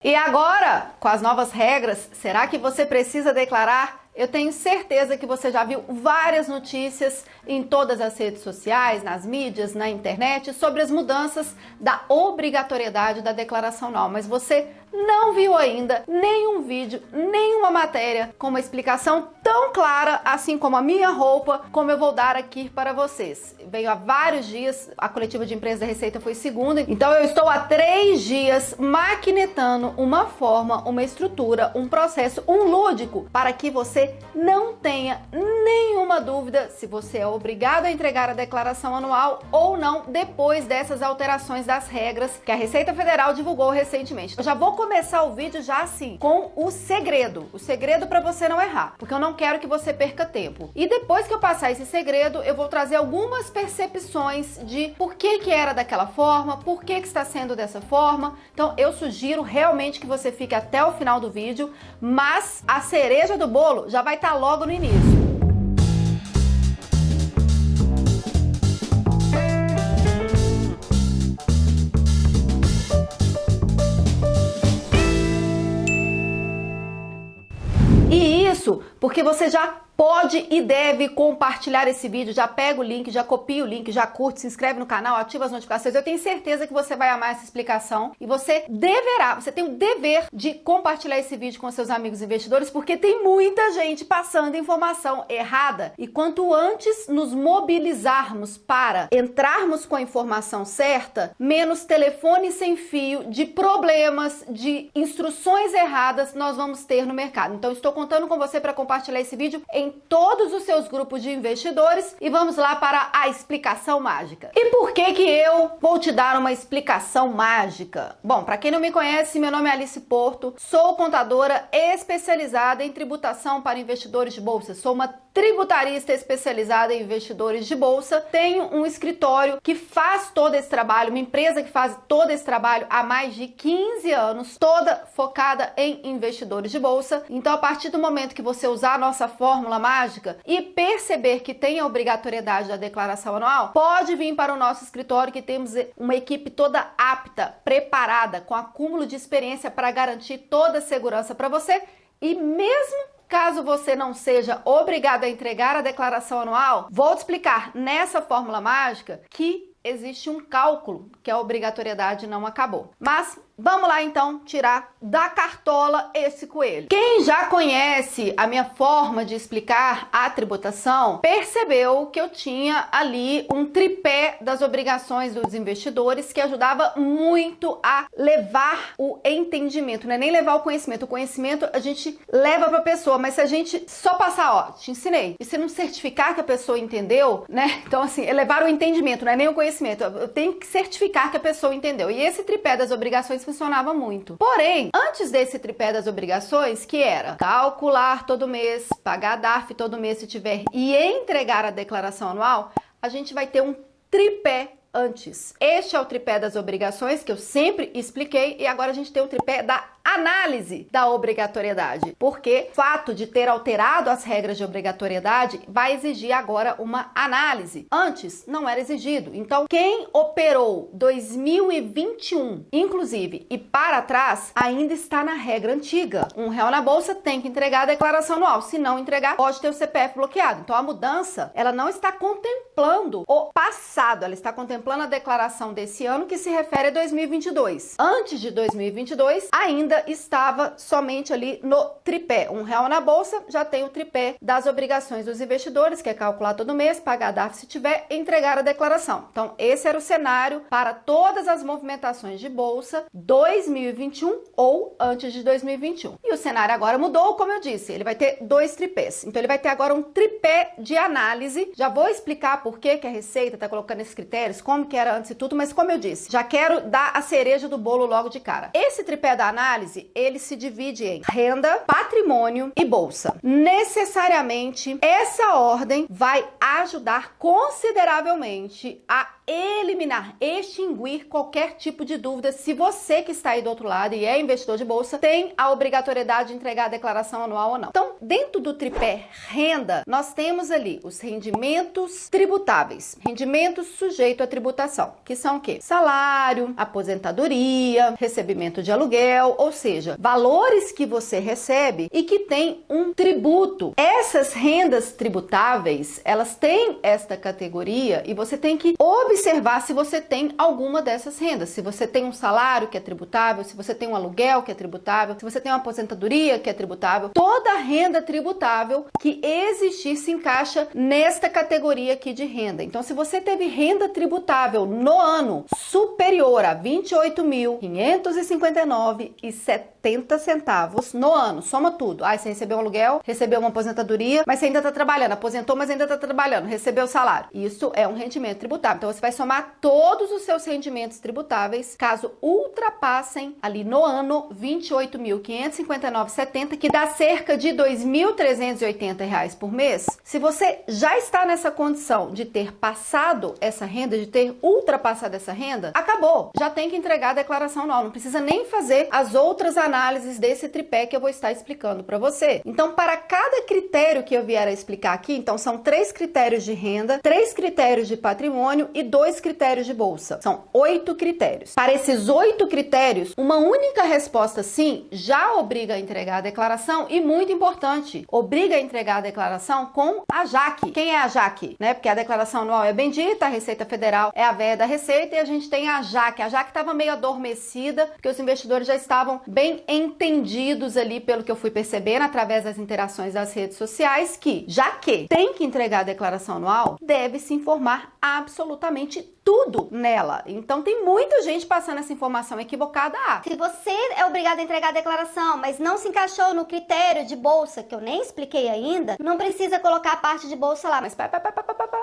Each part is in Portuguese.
E agora, com as novas regras, será que você precisa declarar? Eu tenho certeza que você já viu várias notícias em todas as redes sociais, nas mídias, na internet, sobre as mudanças da obrigatoriedade da declaração anual, mas você não viu ainda nenhum vídeo, nenhuma matéria com uma explicação tão clara, assim como a minha roupa, como eu vou dar aqui para vocês. Venho há vários dias, a coletiva de imprensa da Receita foi segunda, então eu estou há 3 dias maquinetando uma forma, uma estrutura, um processo, um lúdico, para que você não tenha nenhuma dúvida se você é obrigado a entregar a declaração anual ou não depois dessas alterações das regras que a Receita Federal divulgou recentemente. Eu já vou começar o vídeo já assim, com o segredo para você não errar, porque eu não quero que você perca tempo. E depois que eu passar esse segredo, eu vou trazer algumas percepções de por que era daquela forma, por que está sendo dessa forma. Então eu sugiro realmente que você fique até o final do vídeo, mas a cereja do bolo já vai estar logo no início. E isso porque você já pode e deve compartilhar esse vídeo, já pega o link, já copia o link, já curte, se inscreve no canal, ativa as notificações. Eu tenho certeza que você vai amar essa explicação e você tem o dever de compartilhar esse vídeo com seus amigos investidores, porque tem muita gente passando informação errada e quanto antes nos mobilizarmos para entrarmos com a informação certa, menos telefone sem fio de problemas, de instruções erradas nós vamos ter no mercado. Então estou contando com você para compartilhar esse vídeo em todos os seus grupos de investidores e vamos lá para a explicação mágica. E por que eu vou te dar uma explicação mágica? Bom, para quem não me conhece, meu nome é Alice Porto, sou contadora especializada em tributação para investidores de bolsa, sou uma tributarista especializada em investidores de bolsa, tenho um escritório que faz todo esse trabalho, uma empresa que faz todo esse trabalho há mais de 15 anos, toda focada em investidores de bolsa. Então, a partir do momento que você usar a nossa fórmula mágica e perceber que tem a obrigatoriedade da declaração anual, pode vir para o nosso escritório que temos uma equipe toda apta, preparada, com acúmulo de experiência para garantir toda a segurança para você. E mesmo caso você não seja obrigado a entregar a declaração anual, vou te explicar nessa fórmula mágica que existe um cálculo que a obrigatoriedade não acabou. Mas vamos lá então tirar da cartola esse coelho. Quem já conhece a minha forma de explicar a tributação, percebeu que eu tinha ali um tripé das obrigações dos investidores que ajudava muito a levar o entendimento, não é nem levar o conhecimento a gente leva para a pessoa, mas se a gente só passar, ó, te ensinei, e se não certificar que a pessoa entendeu, né? Então assim, é levar o entendimento, não é nem o conhecimento, eu tenho que certificar que a pessoa entendeu. E esse tripé das obrigações funcionava muito. Porém, antes desse tripé das obrigações, que era calcular todo mês, pagar a DARF todo mês se tiver e entregar a declaração anual, a gente vai ter um tripé antes. Este é o tripé das obrigações que eu sempre expliquei e agora a gente tem o tripé da análise da obrigatoriedade, porque o fato de ter alterado as regras de obrigatoriedade vai exigir agora uma análise. Antes não era exigido. Então, quem operou 2021, inclusive, e para trás, ainda está na regra antiga. R$1 na bolsa tem que entregar a declaração anual. Se não entregar, pode ter o CPF bloqueado. Então, a mudança, ela não está contemplando o passado, ela está contemplando a declaração desse ano que se refere a 2022. Antes de 2022, ainda estava somente ali no tripé. R$1 na bolsa, já tem o tripé das obrigações dos investidores, que é calcular todo mês, pagar a DARF se tiver, entregar a declaração. Então, esse era o cenário para todas as movimentações de bolsa 2021 ou antes de 2021. E o cenário agora mudou, como eu disse, ele vai ter 2 tripés. Então, ele vai ter agora um tripé de análise. Já vou explicar por que a Receita está colocando esses critérios, como que era antes e tudo, mas como eu disse, já quero dar a cereja do bolo logo de cara. Esse tripé da análise, ele se divide em renda, patrimônio e bolsa. Necessariamente, essa ordem vai ajudar consideravelmente a eliminar, extinguir qualquer tipo de dúvida se você que está aí do outro lado e é investidor de bolsa tem a obrigatoriedade de entregar a declaração anual ou não. Então, dentro do tripé renda, nós temos ali os rendimentos tributáveis, rendimentos sujeitos à tributação, que são o quê? Salário, aposentadoria, recebimento de aluguel, ou seja, valores que você recebe e que tem um tributo. Essas rendas tributáveis, elas têm esta categoria e você tem que observar se você tem alguma dessas rendas. Se você tem um salário que é tributável, se você tem um aluguel que é tributável, se você tem uma aposentadoria que é tributável, toda renda tributável que existir se encaixa nesta categoria aqui de renda. Então, se você teve renda tributável no ano superior a R$ 28.559,70 no ano, soma tudo. Aí você recebeu um aluguel, recebeu uma aposentadoria, mas você ainda está trabalhando, aposentou, mas ainda está trabalhando, recebeu salário. Isso é um rendimento tributável. Então, você vai somar todos os seus rendimentos tributáveis, caso ultrapassem ali no ano R$ 28.559,70, que dá cerca de R$ 2.380 por mês. Se você já está nessa condição de ter passado essa renda, de ter ultrapassado essa renda, acabou. Já tem que entregar a declaração anual. Não precisa nem fazer as outras análises desse tripé que eu vou estar explicando para você. Então, para cada critério que eu vier a explicar aqui, então são 3 critérios de renda, 3 critérios de patrimônio e 2 critérios de bolsa. São 8 critérios. Para esses 8 critérios, uma única resposta sim já obriga a entregar a declaração e, muito importante, obriga a entregar a declaração com a JAC. Quem é a JAC? Porque a declaração anual é bendita, a Receita Federal é a véia da Receita e a gente tem a JAC. A JAC estava meio adormecida, porque os investidores já estavam bem entendidos ali, pelo que eu fui percebendo através das interações das redes sociais, que, já que tem que entregar a declaração anual, deve se informar absolutamente tudo nela. Então tem muita gente passando essa informação equivocada. Se você é obrigado a entregar a declaração, mas não se encaixou no critério de bolsa, que eu nem expliquei ainda, não precisa colocar a parte de bolsa lá. Mas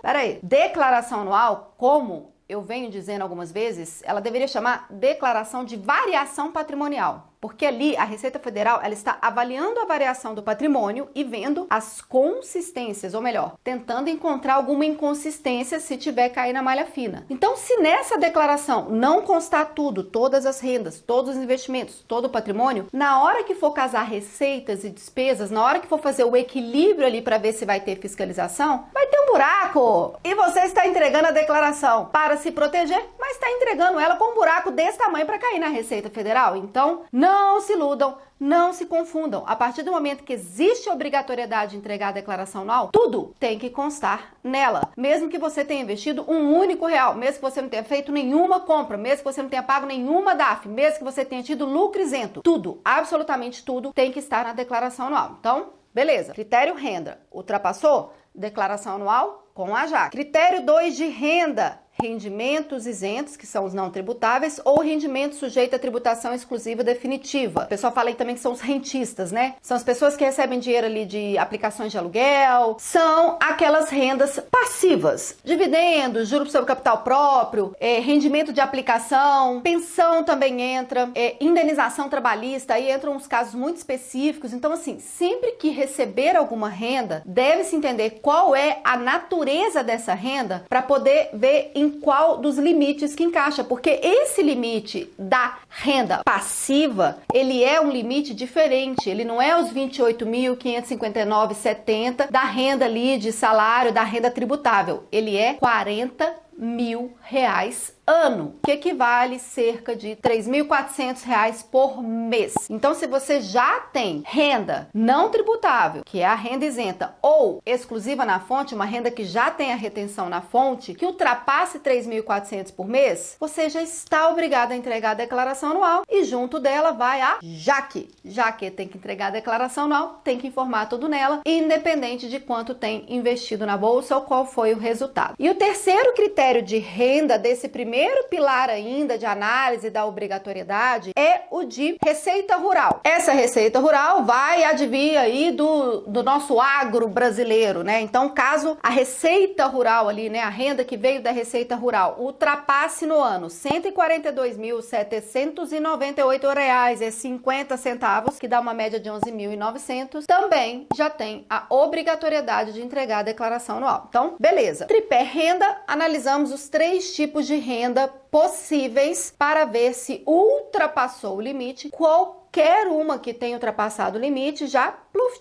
peraí, declaração anual, como eu venho dizendo algumas vezes, ela deveria chamar declaração de variação patrimonial. Porque ali a Receita Federal, ela está avaliando a variação do patrimônio e vendo as consistências, ou melhor, tentando encontrar alguma inconsistência se tiver cair na malha fina. Então, se nessa declaração não constar tudo, todas as rendas, todos os investimentos, todo o patrimônio, na hora que for casar receitas e despesas, na hora que for fazer o equilíbrio ali para ver se vai ter fiscalização, vai ter um buraco. E você está entregando a declaração para se proteger, mas está entregando ela com um buraco desse tamanho para cair na Receita Federal. Então, não se iludam, não se confundam. A partir do momento que existe a obrigatoriedade de entregar a declaração anual, tudo tem que constar nela. Mesmo que você tenha investido um único real, mesmo que você não tenha feito nenhuma compra, mesmo que você não tenha pago nenhuma DAF, mesmo que você tenha tido lucro isento, tudo, absolutamente tudo, tem que estar na declaração anual. Então, beleza. Critério renda. Ultrapassou? Declaração anual com a JAC. Critério 2 de renda. Rendimentos isentos, que são os não tributáveis, ou rendimento sujeito à tributação exclusiva definitiva. O pessoal fala aí também que são os rentistas, né? São as pessoas que recebem dinheiro ali de aplicações de aluguel, são aquelas rendas passivas, dividendos, juros sobre capital próprio, rendimento de aplicação, pensão também entra, indenização trabalhista, aí entram uns casos muito específicos. Então, assim, sempre que receber alguma renda, deve-se entender qual é a natureza dessa renda para poder ver em qual dos limites que encaixa, porque esse limite da renda passiva, ele é um limite diferente, ele não é os 28.559,70 da renda ali de salário, da renda tributável, ele é R$40.000 ano, que equivale cerca de R$3.400 por mês. Então, se você já tem renda não tributável, que é a renda isenta, ou exclusiva na fonte, uma renda que já tem a retenção na fonte, que ultrapasse R$3.400 por mês, você já está obrigado a entregar a declaração anual e junto dela vai a JAC. JAC tem que entregar a declaração anual, tem que informar tudo nela, independente de quanto tem investido na bolsa ou qual foi o resultado. E o terceiro critério de renda desse primeiro primeiro pilar ainda de análise da obrigatoriedade é o de receita rural. Essa receita rural vai advir aí do nosso agro brasileiro, né? Então, caso a receita rural ali, né, a renda que veio da receita rural ultrapasse no ano R$ 142.798,50, que dá uma média de 11.900, também já tem a obrigatoriedade de entregar a declaração anual. Então, beleza. Tripé renda, analisamos os 3 tipos de renda possíveis para ver se ultrapassou o limite. Qualquer uma que tenha ultrapassado o limite já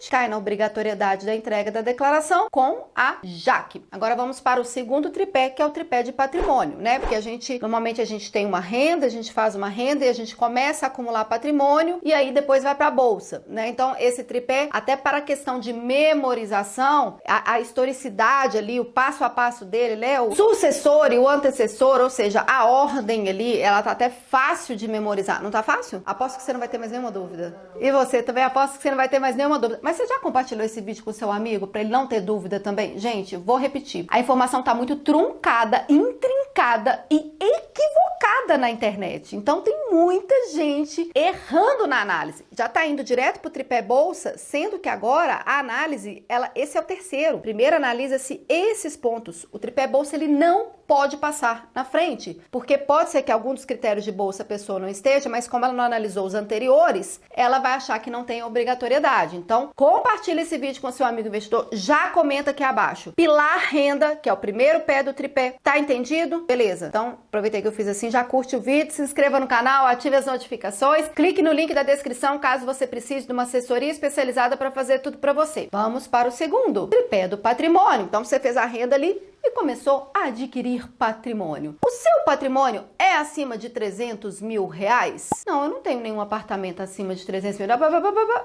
cai na obrigatoriedade da entrega da declaração com a JAC. Agora vamos para o segundo tripé, que é o tripé de patrimônio, né? Porque normalmente a gente tem uma renda, a gente faz uma renda e a gente começa a acumular patrimônio e aí depois vai para a bolsa, né? Então esse tripé, até para a questão de memorização, a historicidade ali, o passo a passo dele, né? O sucessor e o antecessor, ou seja, a ordem ali, ela tá até fácil de memorizar. Não tá fácil? Aposto que você não vai ter mais nenhuma dúvida. E você também aposto que você não vai ter mais nenhuma dúvida. Mas você já compartilhou esse vídeo com seu amigo para ele não ter dúvida também? Gente, vou repetir. A informação tá muito truncada, intrincada e equivocada na internet. Então tem muita gente errando na análise. Já tá indo direto pro tripé bolsa, sendo que agora a análise, esse é o terceiro. Primeiro analisa-se esses pontos. O tripé bolsa, ele não pode passar na frente, porque pode ser que algum dos critérios de bolsa a pessoa não esteja, mas como ela não analisou os anteriores, ela vai achar que não tem obrigatoriedade. Então, compartilha esse vídeo com seu amigo investidor, já comenta aqui abaixo. Pilar renda, que é o primeiro pé do tripé, tá entendido? Beleza. Então, aproveitei que eu fiz assim, já curte o vídeo, se inscreva no canal, ative as notificações, clique no link da descrição caso você precise de uma assessoria especializada para fazer tudo para você. Vamos para o segundo, tripé do patrimônio. Então, você fez a renda ali e começou a adquirir patrimônio. O seu patrimônio é acima de 300 mil reais? Não, eu não tenho nenhum apartamento acima de 300 mil.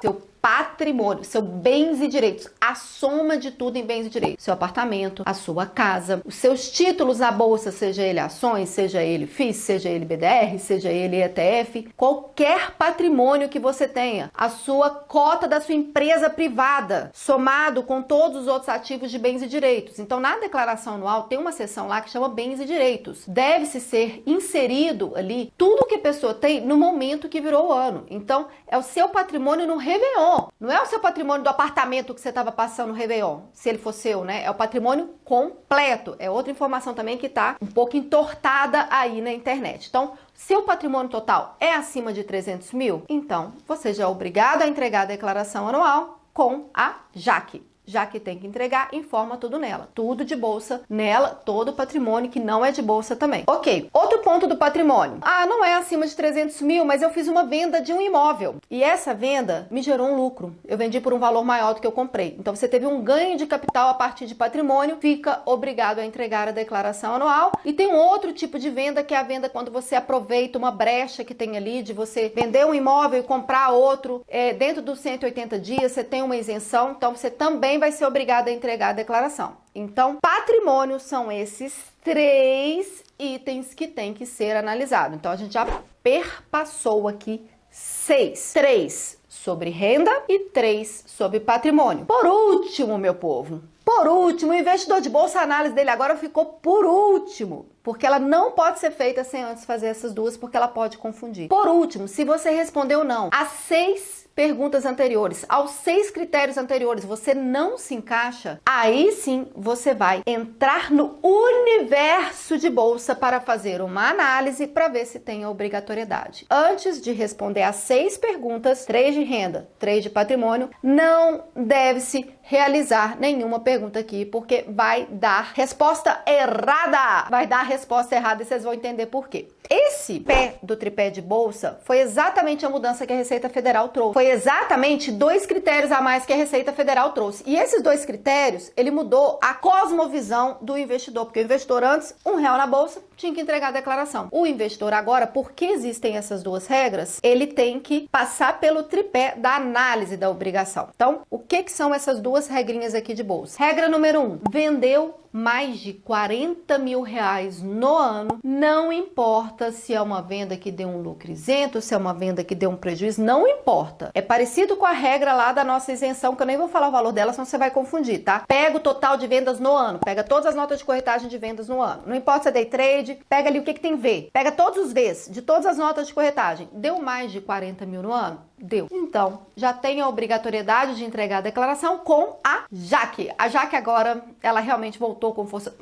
Seu patrimônio, seu bens e direitos, a soma de tudo em bens e direitos. Seu apartamento, a sua casa, os seus títulos na bolsa, seja ele ações, seja ele FIIs, seja ele BDR, seja ele ETF, qualquer patrimônio que você tenha, a sua cota da sua empresa privada, somado com todos os outros ativos de bens e direitos. Então, na declaração anual tem uma seção lá que chama bens e direitos. Deve-se ser inserido ali tudo que a pessoa tem no momento que virou o ano. Então, é o seu patrimônio no Réveillon. Não é o seu patrimônio do apartamento que você estava passando no Réveillon, se ele for seu, né? É o patrimônio completo. É outra informação também que está um pouco entortada aí na internet. Então, seu patrimônio total é acima de 300 mil? Então, você já é obrigado a entregar a declaração anual com a JAC. Já que tem que entregar, informa tudo nela. Tudo de bolsa nela, todo o patrimônio que não é de bolsa também. Ok, outro ponto do patrimônio. Ah, não é acima de 300 mil, mas eu fiz uma venda de um imóvel. E essa venda me gerou um lucro. Eu vendi por um valor maior do que eu comprei. Então você teve um ganho de capital a partir de patrimônio, fica obrigado a entregar a declaração anual. E tem um outro tipo de venda, que é a venda quando você aproveita uma brecha que tem ali, de você vender um imóvel e comprar outro. Dentro dos 180 dias, você tem uma isenção, então você também vai ser obrigado a entregar a declaração. Então, patrimônio são esses 3 itens que tem que ser analisado. Então, a gente já perpassou aqui 6. 3 sobre renda e 3 sobre patrimônio. Por último, meu povo, o investidor de bolsa, a análise dele agora ficou por último, porque ela não pode ser feita sem antes fazer essas duas, porque ela pode confundir. Por último, se você respondeu não a 6 perguntas anteriores, aos 6 critérios anteriores, você não se encaixa, aí sim você vai entrar no universo de bolsa para fazer uma análise para ver se tem a obrigatoriedade. Antes de responder as 6 perguntas, 3 de renda, 3 de patrimônio, não deve-se realizar nenhuma pergunta aqui, porque vai dar resposta errada. Vai dar resposta errada e vocês vão entender por quê. Esse pé do tripé de bolsa foi exatamente a mudança que a Receita Federal trouxe. Foi exatamente 2 critérios a mais que a Receita Federal trouxe. E esses 2 critérios, ele mudou a cosmovisão do investidor. Porque o investidor antes, R$1 na bolsa, tinha que entregar a declaração. O investidor agora, porque existem essas 2 regras, ele tem que passar pelo tripé da análise da obrigação. Então, o que são essas 2 regrinhas aqui de bolsa? Regra número 1, vendeu mais de 40 mil reais no ano, não importa se é uma venda que deu um lucro isento, se é uma venda que deu um prejuízo, não importa. É parecido com a regra lá da nossa isenção, que eu nem vou falar o valor dela, senão você vai confundir, tá? Pega o total de vendas no ano, pega todas as notas de corretagem de vendas no ano. Não importa se é day trade, rede, pega ali o que tem V, pega todos os Vs de todas as notas de corretagem. Deu mais de 40 mil no ano? Deu. Então, já tem a obrigatoriedade de entregar a declaração com a Jaque. A Jaque agora, ela realmente voltou com força.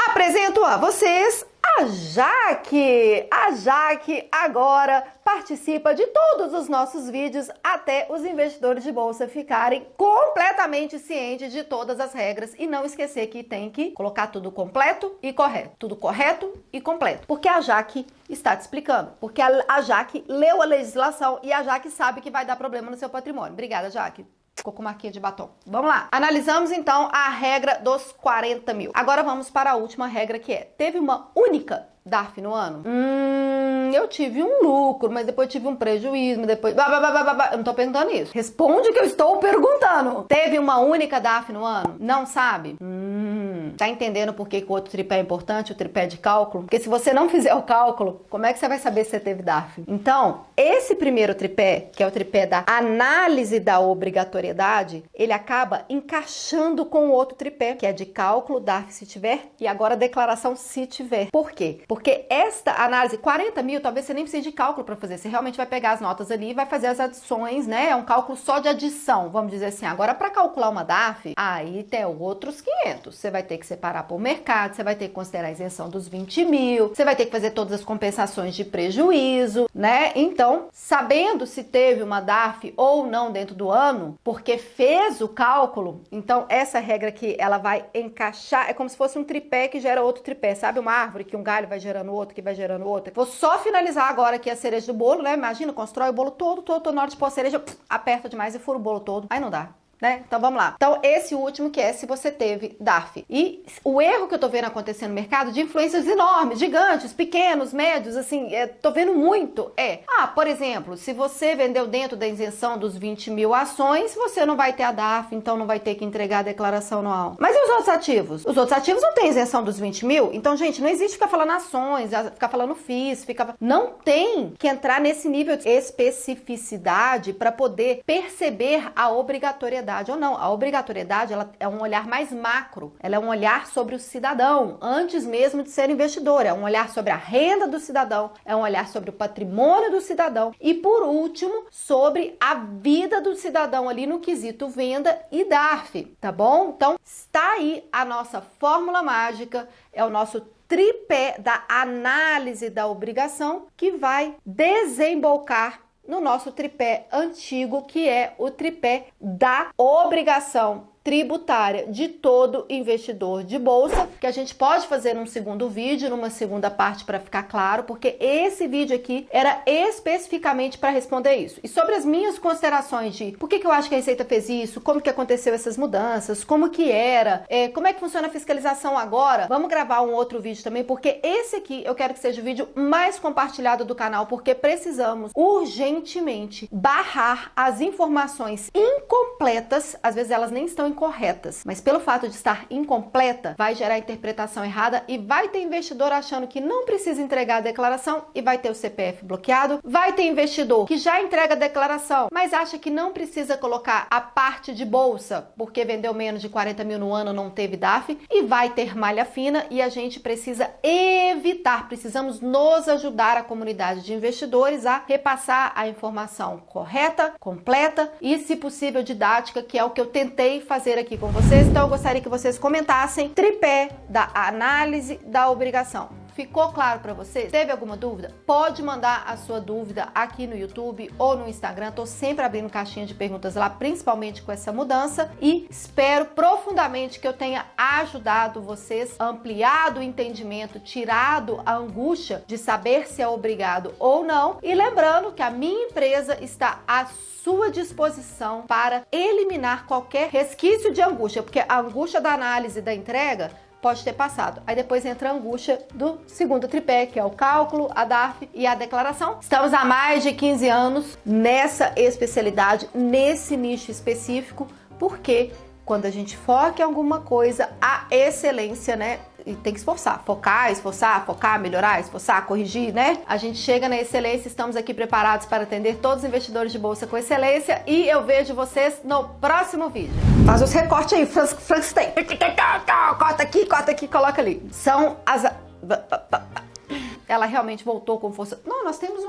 Apresento a vocês a Jaque. A Jaque agora participa de todos os nossos vídeos até os investidores de bolsa ficarem completamente cientes de todas as regras e não esquecer que tem que colocar tudo completo e correto. Tudo correto e completo. Porque a Jaque está te explicando. Porque a Jaque leu a legislação e a Jaque sabe que vai dar problema no seu patrimônio. Obrigada, Jaque. Ficou com marquinha de batom. Vamos lá. Analisamos então a regra dos 40 mil. Agora vamos para a última regra, que é: teve uma única DARF no ano? Eu tive um lucro, mas depois tive um prejuízo, mas depois... Eu não tô perguntando isso. Responde o que eu estou perguntando. Teve uma única DARF no ano? Não sabe? Tá entendendo por que o outro tripé é importante, o tripé de cálculo? Porque se você não fizer o cálculo, como é que você vai saber se você teve DARF? Então, esse primeiro tripé, que é o tripé da análise da obrigatoriedade, ele acaba encaixando com o outro tripé, que é de cálculo, DARF se tiver, e agora declaração se tiver. Por quê? Porque esta análise, 40 mil, talvez você nem precise de cálculo para fazer. Você realmente vai pegar as notas ali e vai fazer as adições, né? É um cálculo só de adição, vamos dizer assim. Agora, para calcular uma DARF, aí tem outros 500. Você vai ter que separar por mercado, você vai ter que considerar a isenção dos 20 mil, você vai ter que fazer todas as compensações de prejuízo, né? Então, sabendo se teve uma DARF ou não dentro do ano, porque fez o cálculo, então essa regra aqui, ela vai encaixar, é como se fosse um tripé que gera outro tripé, sabe? Uma árvore que um galho vai gerando outro, que vai gerando outro. Vou só finalizar agora aqui a cereja do bolo, né? Imagina, constrói o bolo todo, na hora de pôr a cereja, aperta demais e fura o bolo todo. Aí não dá. Né? Então vamos lá. Então esse último que é se você teve DARF. E o erro que eu tô vendo acontecer no mercado de influências enormes, gigantes, pequenos, médios, assim, tô vendo muito, por exemplo, se você vendeu dentro da isenção dos 20 mil ações, você não vai ter a DARF, então não vai ter que entregar a declaração anual. Mas e os outros ativos? Os outros ativos não têm isenção dos 20 mil? Então, gente, não existe ficar falando ações, ficar falando FIIs, não tem que entrar nesse nível de especificidade para poder perceber a obrigatoriedade ou não. A obrigatoriedade, ela é um olhar mais macro, ela é um olhar sobre o cidadão, antes mesmo de ser investidor, é um olhar sobre a renda do cidadão, é um olhar sobre o patrimônio do cidadão e, por último, sobre a vida do cidadão ali no quesito venda e DARF, tá bom? Então, está aí a nossa fórmula mágica, é o nosso tripé da análise da obrigação que vai desembocar no nosso tripé antigo, que é o tripé da obrigação tributária de todo investidor de bolsa, que a gente pode fazer num segundo vídeo, numa segunda parte para ficar claro, porque esse vídeo aqui era especificamente para responder isso. E sobre as minhas considerações de por que eu acho que a Receita fez isso, como que aconteceu essas mudanças, como que era, como é que funciona a fiscalização agora, vamos gravar um outro vídeo também, porque esse aqui eu quero que seja o vídeo mais compartilhado do canal, porque precisamos urgentemente barrar as informações incompletas, às vezes elas nem estão incorretas, mas pelo fato de estar incompleta, vai gerar interpretação errada e vai ter investidor achando que não precisa entregar a declaração e vai ter o CPF bloqueado, vai ter investidor que já entrega a declaração, mas acha que não precisa colocar a parte de bolsa, porque vendeu menos de 40 mil no ano, não teve DARF, e vai ter malha fina e a gente precisa evitar, precisamos nos ajudar a comunidade de investidores a repassar a informação correta, completa e, se possível, didática, que é o que eu tentei fazer aqui com vocês. Então eu gostaria que vocês comentassem tripé da análise da obrigação. Ficou claro para vocês? Teve alguma dúvida? Pode mandar a sua dúvida aqui no YouTube ou no Instagram. Tô sempre abrindo caixinha de perguntas lá, principalmente com essa mudança, e espero profundamente que eu tenha ajudado vocês, ampliado o entendimento, tirado a angústia de saber se é obrigado ou não. E lembrando que a minha empresa está à sua disposição para eliminar qualquer resquício de angústia, porque a angústia da análise da entrega pode ter passado. Aí depois entra a angústia do segundo tripé, que é o cálculo, a DARF e a declaração. Estamos há mais de 15 anos nessa especialidade, nesse nicho específico, porque quando a gente foca em alguma coisa, a excelência, né, tem que esforçar, focar, melhorar, esforçar, corrigir, né? A gente chega na excelência, estamos aqui preparados para atender todos os investidores de bolsa com excelência e eu vejo vocês no próximo vídeo. Faz os recortes aí, Frankenstein. Corta aqui, coloca ali. São as... Ela realmente voltou com força. Não, nós temos